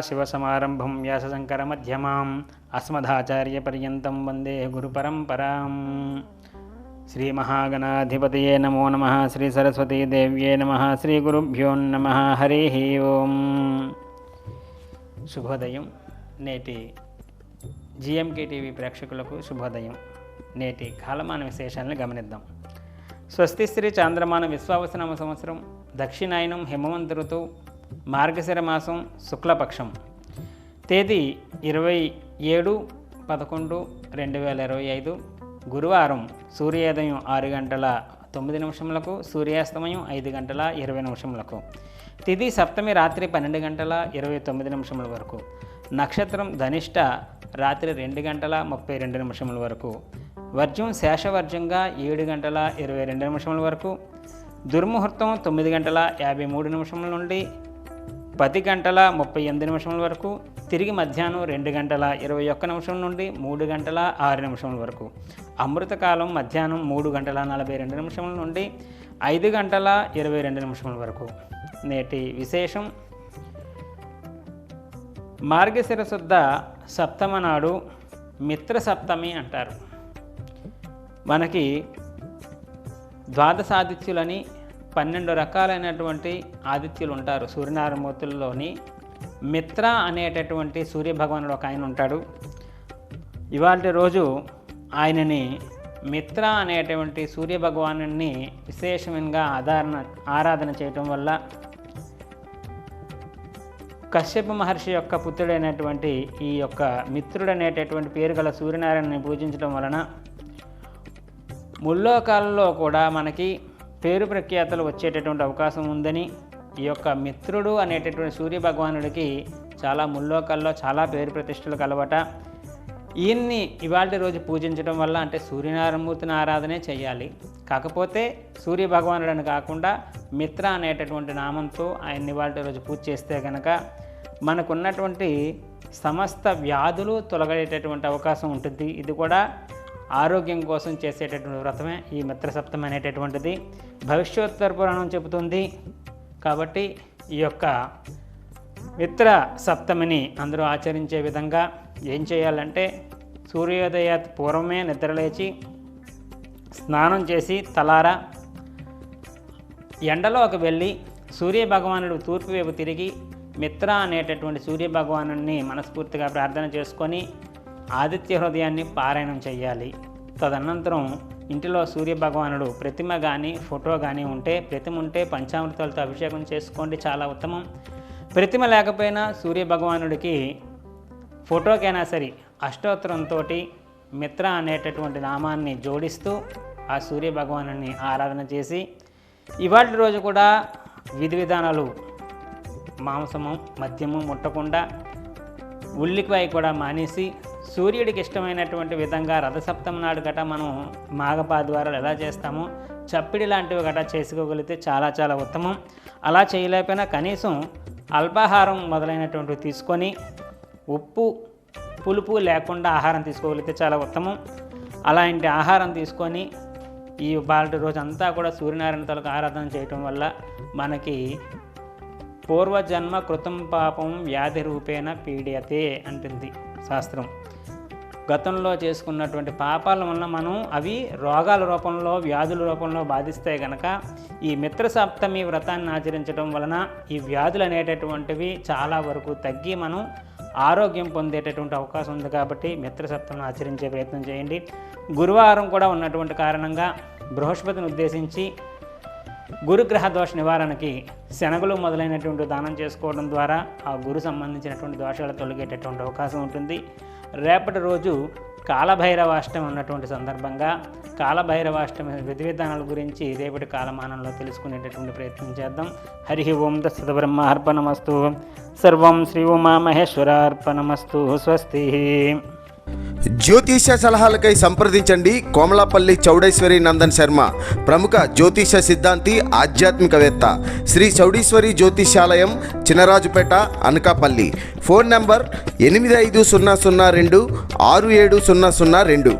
శివసమారంభం వ్యాసశంకరమధ్యమాం అస్మదాచార్యపర్యంతం వందే గురుపరంపరాం. శ్రీమహాగణాధిపతయే నమో నమః. శ్రీ సరస్వతీదేవ్యే నమః. శ్రీ గురుభ్యో నమః. హరి ఓం. శుభోదయం. నేటి జిఎంకే టీవీ ప్రేక్షకులకు శుభోదయం. నేటి కాలమాన విశేషాలను గమనిద్దాం. స్వస్తి శ్రీ చాంద్రమాన విశ్వావసనామ సంవత్సరం, దక్షిణాయనం, హేమవంత ఋతువు, మార్గశిర మాసం, శుక్లపక్షం. తేదీ 27/11/2025 గురువారం. సూర్యోదయం 6:09, సూర్యాస్తమయం 5:20. తిథి సప్తమి రాత్రి 12:29 వరకు. నక్షత్రం ధనిష్ట రాత్రి 2:32 వరకు. వర్జం శేషవర్జంగా 7:22 వరకు. దుర్ముహూర్తం 9:53 నుండి 10:38 వరకు. తిరిగి మధ్యాహ్నం 2:21 నుండి 3:06 వరకు. అమృతకాలం మధ్యాహ్నం 3:42 నుండి 5:22 వరకు. నేటి విశేషం, మార్గశిర శుద్ధ సప్తమ నాడు మిత్ర సప్తమి అంటారు. మనకి ద్వాదశాదిత్యులని 12 రకాలైనటువంటి ఆదిత్యులు ఉంటారు. సూర్యనారాయణమూర్తుల్లోని మిత్ర అనేటటువంటి సూర్యభగవానుడు ఒక ఆయన ఉంటాడు. ఇవాళ రోజు ఆయనని మిత్ర అనేటువంటి సూర్యభగవాను విశేషంగా ఆరాధన చేయటం వల్ల కశ్యప మహర్షి యొక్క పుత్రుడైనటువంటి ఈ యొక్క మిత్రుడు అనేటటువంటి పేరు గల సూర్యనారాయణని పూజించడం వలన ముల్లోకాలలో కూడా మనకి పేరు ప్రఖ్యాతలు వచ్చేటటువంటి అవకాశం ఉందని, ఈ యొక్క మిత్రుడు అనేటటువంటి సూర్యభగవానుడికి చాలా ముల్లోకాల్లో చాలా పేరు ప్రతిష్టలు కలవట. ఈయన్ని ఇవాళ రోజు పూజించడం వల్ల, అంటే సూర్యనారాయణమూర్తిని ఆరాధనే చేయాలి. కాకపోతే సూర్యభగవానుడని కాకుండా మిత్ర అనేటటువంటి నామంతో ఆయన్ని ఇవాళ రోజు పూజ చేస్తే కనుక మనకున్నటువంటి సమస్త వ్యాధులు తొలగేటటువంటి అవకాశం ఉంటుంది. ఇది కూడా ఆరోగ్యం కోసం చేసేటటువంటి వ్రతమే ఈ మిత్రసప్తమి అనేటటువంటిది. భవిష్యోత్తర పురాణం చెబుతుంది. కాబట్టి ఈ యొక్క మిత్ర సప్తమిని అందరూ ఆచరించే విధంగా ఏం చేయాలంటే, సూర్యోదయ పూర్వమే నిద్రలేచి స్నానం చేసి తలారా ఎండలోకి వెళ్ళి సూర్యభగవానుడు తూర్పు వైపు తిరిగి మిత్ర అనేటటువంటి సూర్యభగవాను మనస్ఫూర్తిగా ప్రార్థన చేసుకొని ఆదిత్య హృదయాన్ని పారాయణం చేయాలి. తదనంతరం ఇంటిలో సూర్యభగవానుడు ప్రతిమ కానీ ఫోటో కానీ ఉంటే, ప్రతిమ ఉంటే పంచామృతాలతో అభిషేకం చేసుకోండి, చాలా ఉత్తమం. ప్రతిమ లేకపోయినా సూర్యభగవానుడికి ఫోటోకైనా సరే అష్టోత్తరంతో మిత్ర అనేటటువంటి నామాన్ని జోడిస్తూ ఆ సూర్యభగవాను ఆరాధన చేసి, ఇవాళ రోజు కూడా విధి విధానాలు మాంసము మద్యము ముట్టకుండా, ఉల్లిపాయ కూడా మానేసి, సూర్యుడికి ఇష్టమైనటువంటి విధంగా రథసప్తమి నాడు గట మనం మాఘపాద్వారాలు ఎలా చేస్తామో చప్పిడి లాంటివి గట చేసుకోగలిగితే చాలా చాలా ఉత్తమం. అలా చేయలేకపోయినా కనీసం అల్పాహారం మొదలైనటువంటివి తీసుకొని ఉప్పు పులుపు లేకుండా ఆహారం తీసుకోగలిగితే చాలా ఉత్తమం. అలాంటి ఆహారం తీసుకొని ఈ బాల్టి రోజంతా కూడా సూర్యనారాయణ తలకు ఆరాధన చేయటం వల్ల మనకి పూర్వజన్మ కృతం పాపం వ్యాధి రూపేణ పీడియతే అంటుంది శాస్త్రం. గతంలో చేసుకున్నటువంటి పాపాల వల్ల అవి రోగాల రూపంలో వ్యాధుల రూపంలో బాధిస్తాయి కనుక ఈ మిత్రసప్తమి వ్రతాన్ని ఆచరించడం వలన ఈ వ్యాధులు అనేటటువంటివి చాలా వరకు తగ్గి మనం ఆరోగ్యం పొందేటటువంటి అవకాశం ఉంది. కాబట్టి మిత్రసప్తమిని ఆచరించే ప్రయత్నం చేయండి. గురువారం కూడా ఉన్నటువంటి కారణంగా బృహస్పతిని ఉద్దేశించి గురుగ్రహ దోష నివారణకి శనగలు మొదలైనటువంటి దానం చేసుకోవడం ద్వారా ఆ గురు సంబంధించినటువంటి దోషాలు తొలగేటటువంటి అవకాశం ఉంటుంది. రేపటి రోజు కాలభైరవాష్టమి ఉన్నటువంటి సందర్భంగా కాలభైరవాష్టమి విధి విధానాల గురించి రేపటి కాలమానంలో తెలుసుకునేటటువంటి ప్రయత్నం చేద్దాం. హరి ఓం తత్సత్ బ్రహ్మార్పణమస్తు. సర్వం శ్రీ ఉమామహేశ్వరార్పణమస్తు. స్వస్తి. జ్యోతిష సలహాలకై సంప్రదించండి కోమలాపల్లి చౌడేశ్వరి నందన్ శర్మ, ప్రముఖ జ్యోతిష సిద్ధాంతి, ఆధ్యాత్మికవేత్త. శ్రీ చౌడేశ్వరి జ్యోతిషాలయం, చినరాజుపేట, అనకాపల్లి. Phone number 8500267002.